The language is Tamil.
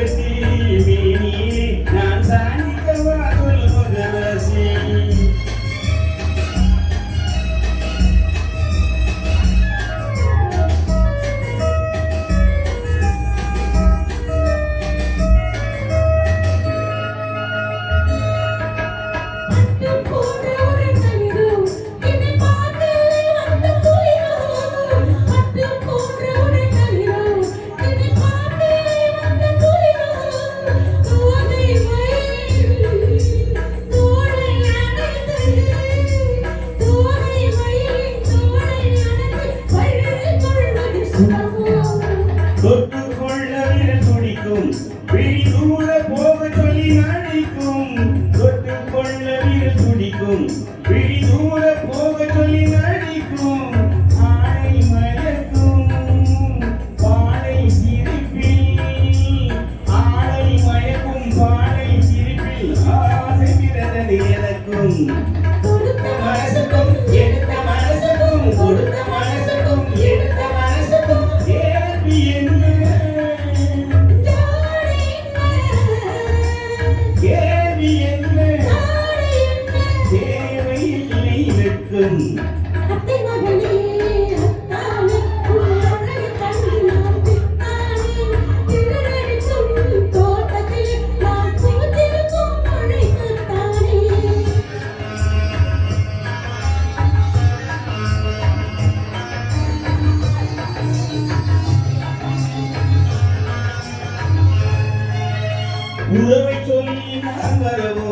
செம்பருத்தி மேனியே நான் சாணிக்கவா சொல் மகராசி தொட்டுக்கொள்ள விரல் துடிக்கும் விழி தூர போக சொல்லி நடிக்கும் தொட்டுக்கொள்ள விரல் துடிக்கும் விழி தூர போக சொல்லி நடிக்கும் ஆடை மயக்கும் பாலை சிரிப்பில் ஆடை மயக்கும் பாலை சிரிப்பில் ஆசை பிறந்தது எனக்கும் கொடுத்த மனசுக்கும் எடுத்த மனசுக்கும் கொடுத்த மனசுக்கும் எடுத்த மனசுக்கும் தேவையில்லை வெட்கம் உறவை சொல்லி நான் வரவோ